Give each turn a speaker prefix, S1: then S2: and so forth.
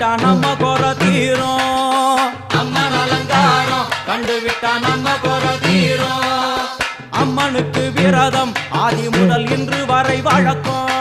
S1: கண்டுவிட்டா நம்ம குற தீரும். அம்மன் அலங்காரம் கண்டுவிட்டா நம்ம குற தீரும். அம்மனுக்கு விரதம் ஆதி முதல் இன்று வரை வழக்கம்.